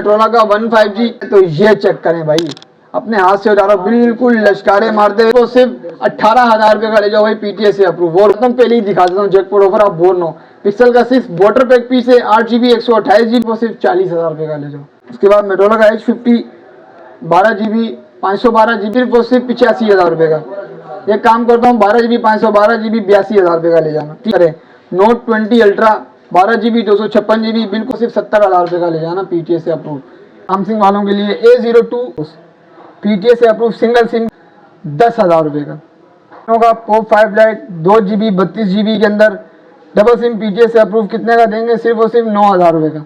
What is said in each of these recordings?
Motorola का 15G। तो ये चेक करें भाई, अपने हाथ से उतारो, बिल्कुल लश्कारे मारते हुए। तो सिर्फ 18,000 रुपए का ले जाओ भाई, पीटीएस से अप्रूव। और तुम पहले ही दिखा देता हूँ जैकपॉट ऑफर, आप बोर नो। पिक्सल का सिर्फ वाटर पैक पीस है 8GB 128GB, वो सिर्फ 40,000 रुपए का ले जाओ। उसके बाद मोटरोला का H50 12GB 512GB, वो सिर्फ 85,000 रुपए का। एक काम करता हूँ 12GB 512GB 82,000 रुपए का ले जाना। ठीक है। नोट 20 अल्ट्रा 12GB 256GB, बिल्कुल सिर्फ 70,000 रुपए का ले जाना, पीटीएस से अप्रूव। सैमसंग वालों के लिए A02 पीटीएस से अप्रूव सिंगल सिम 10,000 रुपए का। पॉप 5 लाइट 2GB 32GB के अंदर डबल सिम पीटीएस से अप्रूव, कितने का देंगे? सिर्फ और सिर्फ 9,000 रुपए का।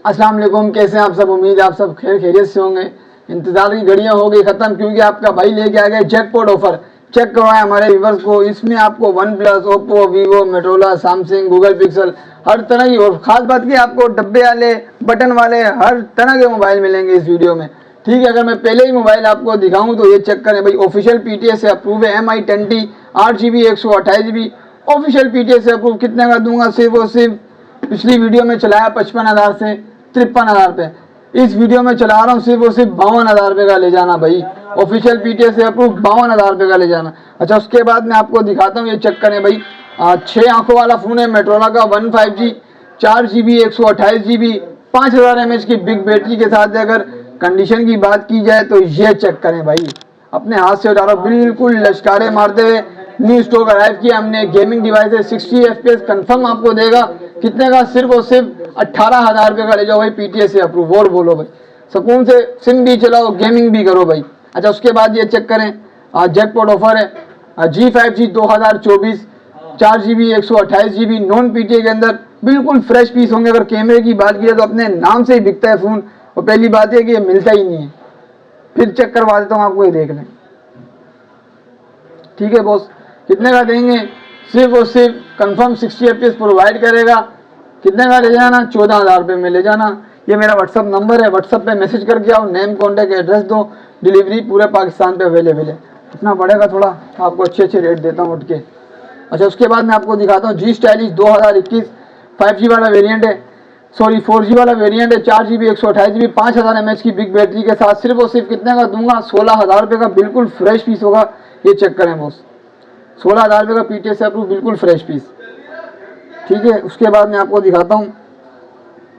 अस्सलाम वालेकुम, कैसे हैं आप सब? उम्मीद है आप सब खैरियत से होंगे। इंतजार की घड़ियां हो गई खत्म, क्योंकि आपका भाई लेके आ गया जैकपॉट ऑफर। चेक करवाएं हमारे व्यूअर्स को। इसमें आपको OnePlus, Oppo, Vivo, Motorola, Samsung, Google Pixel, हर तरह की, और खास बात की आपको डब्बे वाले, बटन वाले, हर तरह के मोबाइल मिलेंगे इस वीडियो में। ठीक है। अगर मैं पहले ही मोबाइल आपको दिखाऊं तो ये चेक करें भाई, ऑफिशियल पीटीएस से अप्रूव है। MI20 8GB 128GB official PTS से अप्रूव। कितने का दूंगा? सिर्फ और सिर्फ पिछली वीडियो में चलाया 55,000 से 53,000 रुपए, इस वीडियो में चला रहा हूँ सिर्फ और सिर्फ 52,000 रुपए का ले जाना भाई, ऑफिशियल पीटीएस से अप्रूव 52,000 रुपए का ले जाना। अच्छा, उसके बाद मैं आपको दिखाता हूँ, ये चेक करें भाई, 6 आंखों वाला फोन है मोटरोला का 15G 4GB 128GB 5000 mAh की बिग बैटरी के साथ। अगर कंडीशन की बात की जाए तो ये चेक करें भाई, अपने हाथ से उतारो, बिल्कुल लश्कारे मारते हुए न्यू स्टॉक अराइव किया हमने। गेमिंग डिवाइस है, 60 FPS कंफर्म आपको देगा। कितने का? सिर्फ और सिर्फ 18,000 रुपए का ले जाओ भाई, पीटीएस से अप्रूव। और बोलो भाई, सुकून से सिम भी चलाओ, गेमिंग भी करो भाई। अच्छा, उसके बाद ये चेक करें, जैकपॉट ऑफर है G5G 2024 4GB 128GB non PTA के अंदर, बिल्कुल फ्रेश पीस होंगे। अगर कैमरे की बात की जाए तो अपने नाम से ही बिकता है फोन, और पहली बात है कि ये मिलता ही नहीं है। फिर चेक करवा देता हूँ आपको, ये देख लें। ठीक है बॉस, कितने का देंगे? सिर्फ और सिर्फ कंफर्म 60 FPS प्रोवाइड करेगा। कितने का ले जाना? 14,000 रुपये में ले जाना। ये मेरा व्हाट्सअप नंबर है, व्हाट्सअप पे मैसेज करके आओ, नेम, कॉन्टैक्ट, एड्रेस दो, डिलीवरी पूरे पाकिस्तान पे अवेलेबल है। इतना पड़ेगा थोड़ा, आपको अच्छे रेट देता हूँ उठ के। अच्छा, उसके बाद मैं आपको दिखाता हूँ G Stylish 2021 5G वाला वेरिएंट है, सॉरी 4G वाला वेरिएंट है, 4GB 128GB 5000 mAh की बिग बैटरी के साथ। सिर्फ और सिर्फ कितने का दूंगा? 16,000 रुपये का, बिल्कुल फ्रेश पीस होगा। ये चेक करें बॉस, 16,000 रुपये का पीटीएस से अप्रूव, बिल्कुल फ्रेश पीस। ठीक है। उसके बाद मैं आपको दिखाता हूँ,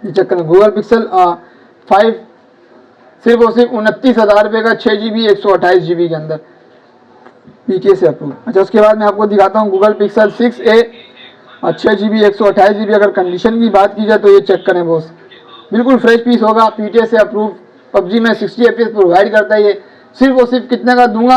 ये चेक करें, गूगल पिक्सल 5 सिर्फ और सिर्फ 29,000 रुपये का 6GB 128GB के अंदर पीटीएस से अप्रूव। अच्छा, उसके बाद मैं आपको दिखाता हूँ Google pixel 6a 6GB 128GB। अगर कंडीशन की बात की जाए तो ये चेक करें बॉस, बिल्कुल फ्रेश पीस होगा, पीटीएस से अप्रूव। पबजी में 60 FPS प्रोवाइड करता है ये। सिर्फ और सिर्फ कितने का दूंगा?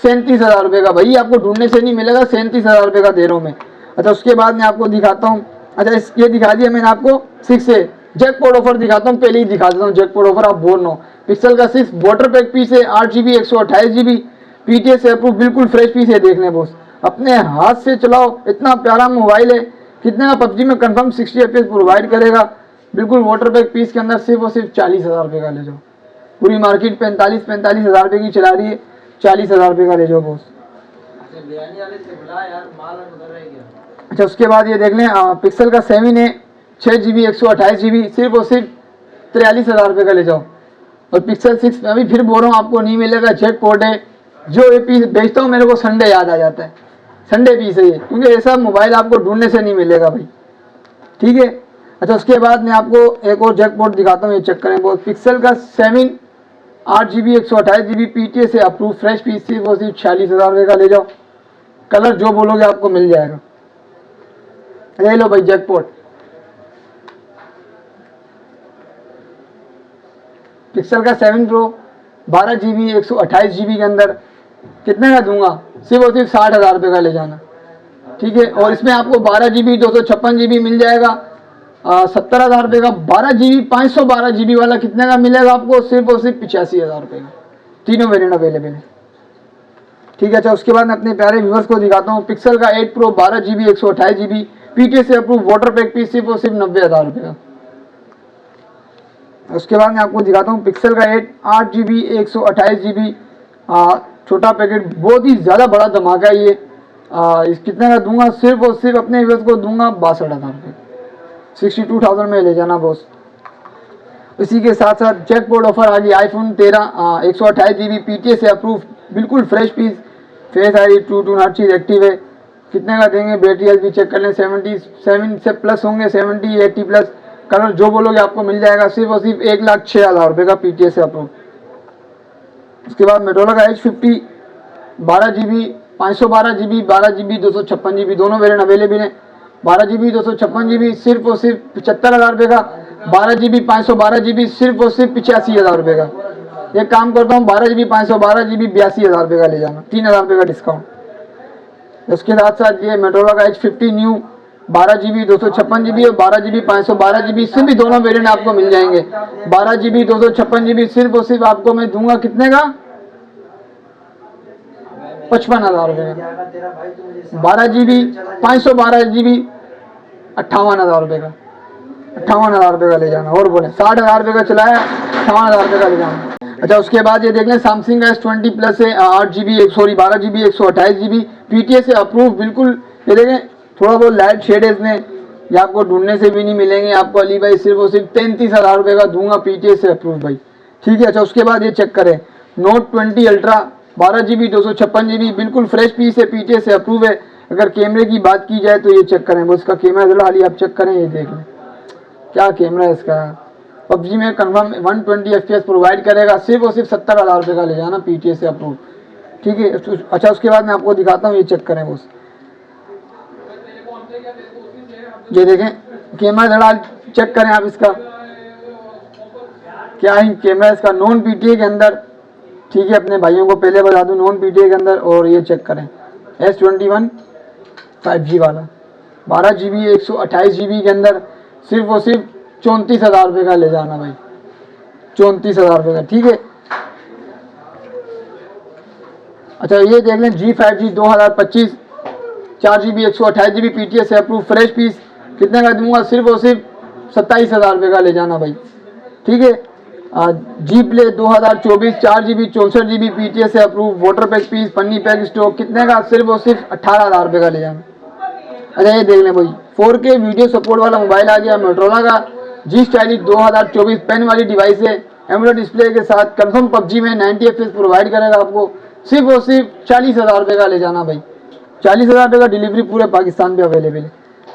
37,000 रुपये का भाई, आपको ढूंढने से नहीं मिलेगा, 37,000 रुपये का दे रहा हूँ मैं। अच्छा, उसके बाद मैं आपको दिखाता हूँ, अच्छा ये दिखा दिया मैंने आपको 6A जैकपॉट ऑफर दिखाता हूँ, पहले ही दिखा देता हूँ जैकपॉट ऑफर, आप बोर नो। पिक्सल का सिर्फ वाटर पैक पीस है 8GB 128GB पीटीएस से अप्रूव, बिल्कुल फ्रेश पीस है। देख लें बॉस, अपने हाथ से चलाओ, इतना प्यारा मोबाइल है। कितने का? पबजी में कंफर्म 60 FPS प्रोवाइड करेगा, बिल्कुल वाटर पैक पीस के अंदर। सिर्फ और सिर्फ 40,000 रुपये का ले जाओ। पूरी मार्केट 45,000 रुपये की चला रही है, 40,000 रुपये का ले जाओ बॉस। अच्छा, उसके बाद ये देख लें, पिक्सल का 7 है 6GB 128GB, सिर्फ और सिर्फ 43,000 रुपये का ले जाओ। और पिक्सल 6 मैं भी फिर बोल रहा हूँ, आपको नहीं मिलेगा, जैकपॉट है। जो ये पीस बेचता हूँ मेरे को संडे याद आ जाता है, संडे पीस है ये, क्योंकि ऐसा मोबाइल आपको ढूंढने से नहीं मिलेगा भाई। ठीक है। अच्छा, उसके बाद मैं आपको एक और जैकपॉट दिखाता हूँ, ये चेक करें बहुत, पिक्सल का 7 8GB 128GB पीटीएस से अप्रूव, फ्रेश पीस, सिर्फ और सिर्फ 46,000 रुपये का ले जाओ। कलर जो बोलोगे आपको मिल जाएगा। ले लो भाई जैकपॉट। पिक्सल का 7 Pro 12GB 128GB के अंदर, कितने का दूंगा? सिर्फ और सिर्फ 60,000 रुपये का ले जाना। ठीक है। और इसमें आपको 12GB 256GB मिल जाएगा, 70,000 रुपये का। 12GB 512GB वाला कितने का मिलेगा आपको? सिर्फ और सिर्फ 85,000 रुपये का। तीनों वेरिएंट अवेलेबल है। ठीक है। अच्छा, उसके बाद मैं अपने प्यारे व्यूअर्स को दिखाता हूँ, पिक्सल का 8 Pro 12GB 128GB पीटीएस से अप्रूव, वाटर पैक पीस, सिर्फ और सिर्फ 90,000 रुपये का। उसके बाद मैं आपको दिखाता हूँ पिक्सल का 8GB 128GB छोटा पैकेट, बहुत ही ज़्यादा बड़ा धमाका है ये। इस कितने का दूंगा? सिर्फ और सिर्फ अपने व्यूअर्स को दूंगा 62,000 रुपये, 62,000 में ले जाना बॉस। इसी के साथ साथ जैकपॉट ऑफर आ गई आईफोन 13 128 GB PTA से अप्रूव, बिल्कुल fresh piece, face ID true to हर चीज़ एक्टिव है। कितने का देंगे, बैटरी हेल्थ भी चेक कर लें, 77 से प्लस होंगे, 70 80 प्लस, कलर जो बोलोगे आपको मिल जाएगा, सिर्फ और सिर्फ 1,06,000 रुपये का PTA से अप्रूव। उसके बाद मेटोला का H50 12GB 512GB 12GB 256GB दोनों वेरिएंट अवेलेबल है। 12GB 256GB सिर्फ और सिर्फ 75,000 रुपये का, 12GB 512GB सिर्फ और सिर्फ 85,000 रुपये का। एक काम करता हूँ, 12GB 512GB 82,000 रुपये का ले जाना, 3,000 रुपये का डिस्काउंट। उसके साथ साथ ये मेटोला का H50 न्यू 12GB 256GB और 12GB 512GB सिर्फ दोनों वेरिएंट आपको मिल जाएंगे। 12GB 256GB सिर्फ और सिर्फ आपको मैं दूंगा कितने का, 55,000 रुपये का। 12GB 512GB 58,000 रुपये का, 58,000 रुपये का ले जाना। और बोले 60,000 रुपये का चलाया, 58,000 रुपये का ले जाना। अच्छा, उसके बाद ये देख लें सैमसंग का S20 प्लस है 8GB 12GB 128GB PTA से अप्रूव, बिल्कुल ये देखें, थोड़ा बहुत लाइट शेड है इसमें, ये आपको ढूंढने से भी नहीं मिलेंगे। आपको अली भाई सिर्फ और सिर्फ 33,000 रुपये का दूंगा PTA से अप्रूव भाई, ठीक है। अच्छा, उसके बाद ये चेक करें Note 20 Ultra 12GB 256GB बिल्कुल फ्रेश पीस है, PTA से अप्रूव है। अगर कैमरे की बात की जाए तो ये चेक करें, वो इसका कैमरा जरा हाली आप चेक करें, ये देख लें क्या कैमरा है इसका। PUBG में कन्फर्म 120 FPS प्रोवाइड करेगा, सिर्फ और सिर्फ 70,000 रुपये का ले जाना PTA से अप्रूव, ठीक है। अच्छा, उसके बाद मैं आपको दिखाता हूँ, ये चेक करें बस, ये देखें कैमरा जरा चेक करें आप इसका, क्या ही कैमरा इसका नॉन PTA के अंदर, ठीक है। अपने भाइयों को पहले बता दूं नॉन PTA के अंदर। और ये चेक करें S21 5G वाला 12GB 128GB के अंदर सिर्फ और सिर्फ 34,000 रुपये का ले जाना भाई, 34,000 रुपये का, ठीक है। अच्छा, ये देख लें G5G 2025 4GB 128GB PTA से अप्रूव फ्रेश पीस, कितने का दूंगा, सिर्फ और सिर्फ 27,000 रुपये का ले जाना भाई, ठीक है। G Play 2024 4GB 64GB PTA से अप्रूव वाटर पैक पीस, पन्नी पैक स्टॉक, कितने का, सिर्फ और सिर्फ 18,000 रुपये का ले जाना। अच्छा, ये देख लें भाई 4K वीडियो सपोर्ट वाला मोबाइल आ गया मेटोला का G Stylish 2024 पेन वाली डिवाइस है, एमोलेड डिस्प्ले के साथ, कंफर्म PUBG में 90 FPS प्रोवाइड करेगा आपको, सिर्फ और सिर्फ 40,000 रुपये का ले जाना भाई, 40,000 रुपये का, डिलीवरी पूरे पाकिस्तान पे अवेलेबल है।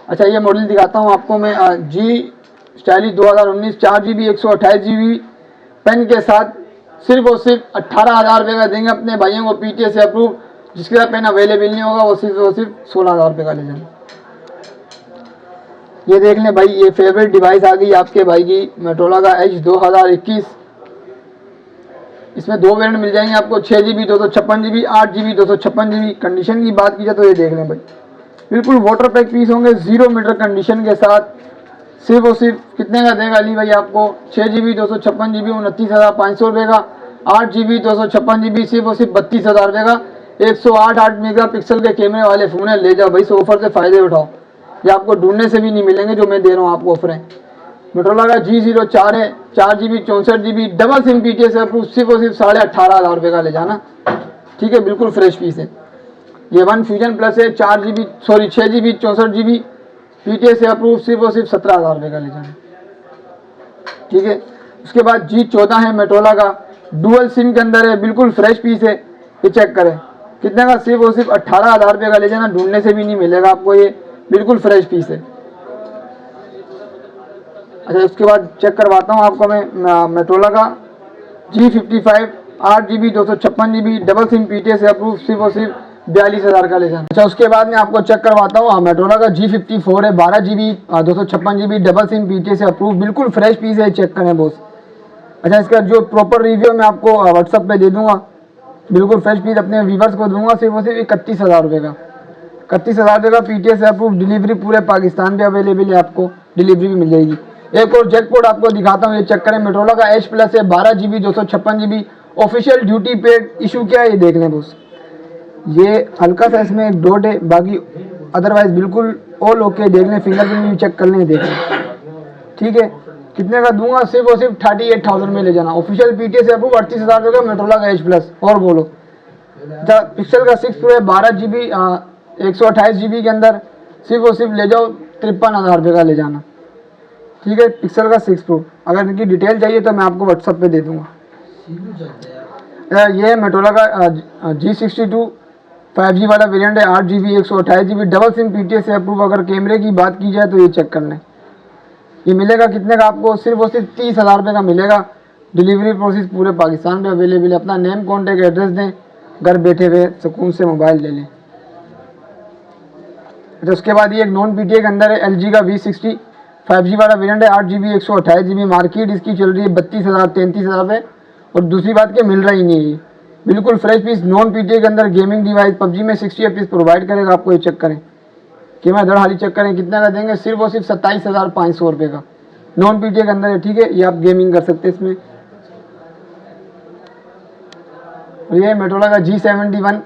अच्छा, ये मॉडल दिखाता हूँ आपको मैं, G Stylish 2019 4GB 128GB pen के साथ, सिर्फ और सिर्फ 18,000 रुपये का देंगे अपने भाइयों को PTA से अप्रूव। जिसके साथ पेन अवेलेबल नहीं होगा वो सिर्फ और सिर्फ 16,000 रुपये का ले जाना। ये देख लें भाई, ये फेवरेट डिवाइस आ गई आपके भाई की मेटोला का H 2021, इसमें दो वेरिएंट मिल जाएंगे आपको, 6GB 256GB 8GB 256GB। Condition की बात की जाए तो ये देख लें भाई, बिल्कुल वाटर पैक पीस होंगे 0 मीटर कंडीशन के साथ, सिर्फ और सिर्फ कितने का देगा अली भाई आपको, 6GB 256GB 29,500 रुपये का, 8GB 256GB सिर्फ और सिर्फ 32,000 रुपये का। 108 मेगापिक्सल के कैमरे वाले फ़ोन है, ले जाओ भाई, इस ऑफर से फ़ायदे उठाओ, ये आपको ढूंढने से भी नहीं मिलेंगे जो मैं दे रहा हूँ आपको ऑफर है। मेटोला का G04 है 4GB 64GB double sim PTA से अप्रूव, सिर्फ और सिर्फ 18,500 रुपये का ले जाना, ठीक है, बिल्कुल फ्रेश पीस है। ये वन फ्यूजन प्लस है 6GB 64GB PTA से अप्रूव, सिर्फ और सिर्फ 17,000 रुपये का ले जाना, ठीक है। उसके बाद G14 है मेटोला का, डुअल सिम के अंदर है, बिल्कुल फ्रेश पीस है, ये चेक करें कितने का, सिर्फ और सिर्फ 18,000 रुपये का ले जाना, ढूंढने से भी नहीं मिलेगा आपको, ये बिल्कुल फ्रेश पीस है। अच्छा, उसके बाद चेक करवाता हूँ आपको मैं मेटोला का G55 8GB 256GB double sim PTA से अप्रूव, सिर्फ और सिर्फ 42,000 का ले जाना। अच्छा, उसके बाद मैं आपको चेक करवाता हूँ मेटोला का G54 है 12GB 256GB double sim PTA से अप्रूव, बिल्कुल फ्रेश पीस है, चेक करें बॉस। अच्छा, इसका जो प्रॉपर रिव्यू मैं आपको व्हाट्सअप पे दे दूंगा, बिल्कुल फ्रेश पीस अपने व्यूवर्स को दूंगा, सिर्फ और सिर्फ 31,000 रुपये का, 31,000 रुपये का PTA से अप्रूव, डिलीवरी पूरे पाकिस्तान पे अवेलेबल है, आपको डिलीवरी भी मिल जाएगी। एक और जैकपॉट आपको दिखाता हूँ, ये चेक करें मेटोला का H प्लस है 12GB 256GB official duty paid issue क्या है, ये देख लें बॉस। ये हल्का सा इसमें एक डॉट है, बाकी अदरवाइज बिल्कुल ऑल ओके, देख लें, फिंगरप्रिंट भी चेक कर लें, देख लें, ठीक है। कितने का दूंगा, सिर्फ और सिर्फ 38,000 में ले जाना, ऑफिशियल PTA से अप्रूव 38,000 रुपये का मेटोला का H प्लस। और बोलो, अच्छा, पिक्सल का 6 प्रो है 12GB 128GB के अंदर, सिर्फ और सिर्फ ले जाओ 53,000 रुपये का ले जाना, ठीक है, पिक्सल का 6 प्रो। अगर इनकी डिटेल चाहिए तो मैं आपको व्हाट्सअप पे दे दूँगा। ये मोटोरोला का G62 5G वाला वेरिएंट है, 8GB 128GB double SIM PTS से अप्रूव। अगर कैमरे की बात की जाए तो ये चेक कर लें, ये मिलेगा कितने का आपको, सिर्फ और सिर्फ 30,000 रुपये का मिलेगा। डिलीवरी प्रोसेस पूरे पाकिस्तान में अवेलेबल है। अपना नेम कॉन्टैक्ट एड्रेस दें, घर बैठे हुए सुकून से मोबाइल ले लें। तो उसके बाद ये एक नॉन PTA के अंदर है, LG का V60 5G वाला वेरिएंट है, 8GB 128GB। मार्केट इसकी चल रही है 32,000 33,000 रुपये। और दूसरी बात कि मिल रहा ही नहीं है, ये बिल्कुल फ्रेश पीस नॉन PTA के अंदर गेमिंग डिवाइस PUBG में 60 FPS प्रोवाइड करेगा आपको। ये चेक करें, कैमरा धड़ हाली चेक करें, कितना का देंगे, सिर्फ और सिर्फ 27,500 रुपये का नॉन PTA के अंदर है। ठीक है, ये आप गेमिंग कर सकते हैं इसमें। और ये मोटोरोला का G71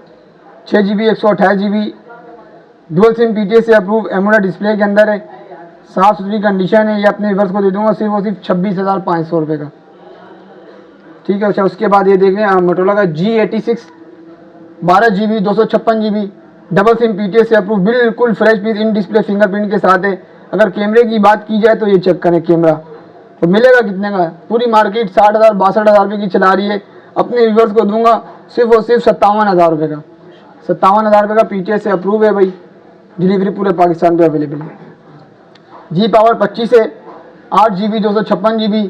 6GB 128GB dual SIM PTA से अप्रूव एमोलेड डिस्प्ले के अंदर है, साफ सुथरी कंडीशन है। ये अपने व्यूअर्स को दे दूंगा सिर्फ और सिर्फ 26,500 रुपये का। ठीक है, अच्छा उसके बाद ये देख लें मोटोरोला का G86 12GB 256GB double sim PTA से अप्रूव, बिल्कुल fresh piece in display fingerprint के साथ है। अगर कैमरे की बात की जाए तो ये चेक करें कैमरा, तो मिलेगा कितने का, पूरी मार्केट 60,000 62,000 रुपये की चला रही है। अपने व्यूअर्स को दूंगा सिर्फ और सिर्फ 57,000 रुपये का। 57,000 रुपये का PTA से अप्रूव है भाई। डिलीवरी पूरे पाकिस्तान पे अवेलेबल है। G पावर 25 है, 8GB 256GB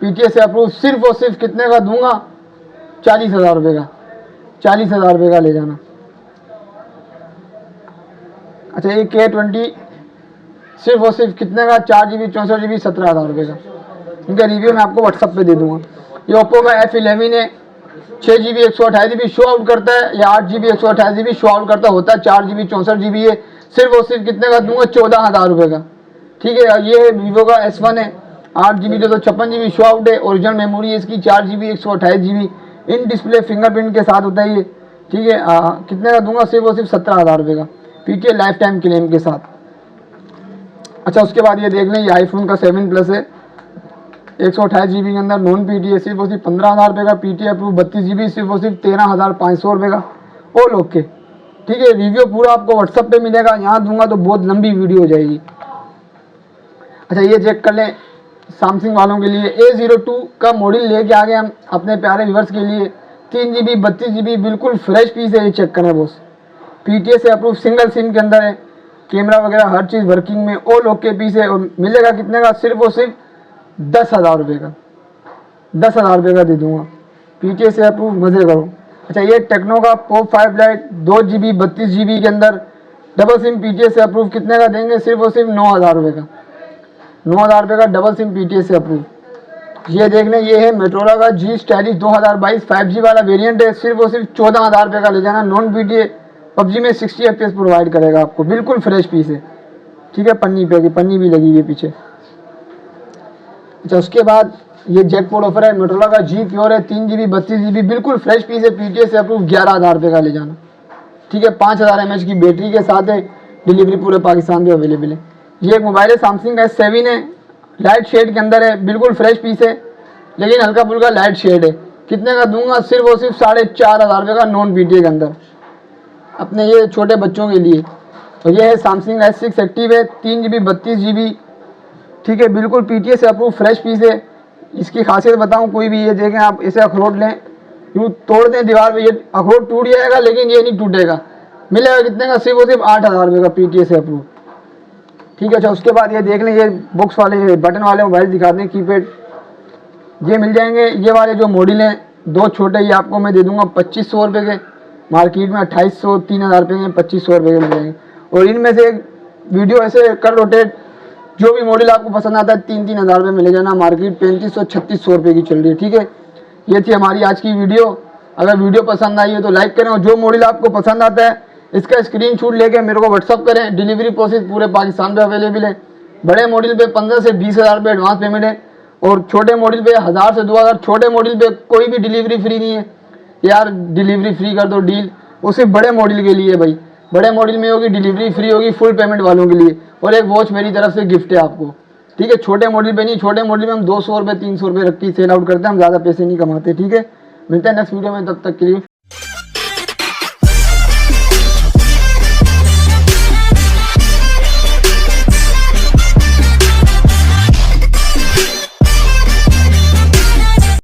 PTA से अप्रूव, सिर्फ और सिर्फ कितने का दूंगा, 40,000 रुपये का। 40,000 रुपये का ले जाना। अच्छा ये K20 सिर्फ और सिर्फ कितने का, 4GB 64GB 17,000 रुपये का। इनका रिव्यू मैं आपको व्हाट्सअप पे दे दूंगा। ये ओप्पो का F11 है, 6GB 128GB शो आउट करता है, या 8GB 128GB शो आउट करता होता है, 4GB 64GB है। सिर्फ और सिर्फ कितने का दूंगा, 14,000 रुपये का। ठीक है, ये वीवो का S1 है, 8GB 256GB शो आउट है, ओरिजिनल मेमोरी है इसकी, 4GB 128GB इन डिस्प्ले फिंगरप्रिंट के साथ होता है ये। ठीक है, कितने का दूंगा, सिर्फ और सिर्फ 17,000 रुपये का, PTA लाइफ टाइम क्लेम के साथ। अच्छा उसके बाद ये देख लें, ये आईफोन का 7 प्लस है, 128GB के अंदर नॉन PTA, सिर्फ और सिर्फ 15,000 रुपये का। PTA अप्रूव 32GB सिर्फ और सिर्फ 13,500 रुपये का। All okay. ठीक है, रिव्यू पूरा आपको व्हाट्सअप पे मिलेगा, यहाँ दूंगा तो बहुत लंबी वीडियो हो जाएगी। अच्छा ये चेक कर लें, सैमसंग वालों के लिए A02 का मॉडल लेके आ गए हम अपने प्यारे व्यूअर्स के लिए। 3GB 32GB बिल्कुल फ्रेश पीस है, ये चेक करें बॉस। PTA से अप्रूव सिंगल सिम के अंदर है, कैमरा वगैरह हर चीज़ वर्किंग में, ऑल ओके पीस है। और मिलेगा कितने का, सिर्फ और सिर्फ 10,000 रुपये का। 10,000 रुपये का दे दूंगा, PTA से अप्रूव, मज़े करो। अच्छा ये टेक्नो का पॉप 5 लाइट 2GB 32GB के अंदर डबल सिम PTA से अप्रूव, कितने का देंगे, सिर्फ और सिर्फ 9,000 रुपये का। 9,000 रुपये का डबल सिम PTA से अप्रूव। ये देख लें, ये है मोटोरोला का G स्टाइलिश 2022 5G वाला वेरिएंट है, सिर्फ और सिर्फ 14,000 रुपये का ले जाना। नॉन PTA PUBG में 60 FPS प्रोवाइड करेगा आपको, बिल्कुल फ्रेश पीस है। ठीक है, पन्नी पे पन्नी भी लगी हुई है पीछे। अच्छा उसके बाद ये जैकपॉट ऑफर है, मोटोरोला का G प्योर है, 3GB 32GB बिल्कुल फ्रेश पीस है, PTA से अप्रूव, 11,000 रुपये का ले जाना। ठीक है, 5000 mAh की बैटरी के साथ है, डिलीवरी पूरे पाकिस्तान में अवेलेबल है। ये एक मोबाइल है, सैमसंग का S7 है, लाइट शेड के अंदर है, बिल्कुल फ्रेश पीस है, लेकिन हल्का फुल्का लाइट शेड है। कितने का दूंगा, सिर्फ और सिर्फ 4,500 रुपये का नॉन PTA के अंदर, अपने ये छोटे बच्चों के लिए। और ये है सैमसंग S6 एक्टिव है, 3GB 32GB। ठीक है, बिल्कुल PTA से अप्रूव फ्रेश पीस है। इसकी खासियत बताऊं, कोई भी ये देखें आप, इसे अखरोट लें, यूँ तोड़ दें दीवार पे, ये अखरोट टूट जाएगा लेकिन ये नहीं टूटेगा। मिलेगा कितने का, सिर्फ और सिर्फ 8,000 रुपये का, PTA से अप्रूव। ठीक है, अच्छा उसके बाद ये देख लें, ये बॉक्स वाले बटन वाले मोबाइल दिखाते हैं, कीपैड, ये मिल जाएंगे। ये वाले जो मॉडल हैं, दो छोटे, ये आपको मैं दे दूंगा 2500 रुपये के। मार्केट में 2800 3,000 रुपये के 2500 रुपये के मिल जाएंगे। और इनमें से एक वीडियो ऐसे कर रोटेट, जो भी मॉडल आपको पसंद आता है 3,000 रुपये मिले जाना। मार्केट 3500 3600 रुपये की चल रही है। ठीक है, ये थी हमारी आज की वीडियो। अगर वीडियो पसंद आई है तो लाइक करें, और जो मॉडल आपको पसंद आता है इसका स्क्रीनशॉट लेके मेरे को व्हाट्सअप करें। डिलीवरी प्रोसेस पूरे पाकिस्तान पे अवेलेबल है। बड़े मॉडल पे 15 से 20,000 रुपये एडवांस पेमेंट है, और छोटे मॉडल पे 1000 से 2,000। छोटे मॉडल पे कोई भी डिलीवरी फ्री नहीं है, यार डिलीवरी फ्री कर दो डील, वो सिर्फ बड़े मॉडल के लिए भाई। बड़े मॉडल में होगी डिलीवरी फ्री, होगी फुल पेमेंट वालों के लिए, और एक वॉच मेरी तरफ से गिफ्ट है आपको। ठीक है, छोटे मॉडल पे नहीं, छोटे मॉडल में हम 200 रुपये 300 रुपये रख के सेल आउट करते हैं, हम ज़्यादा पैसे नहीं कमाते। ठीक है, मिलते हैं नेक्स्ट वीडियो में, तब तक के लिए।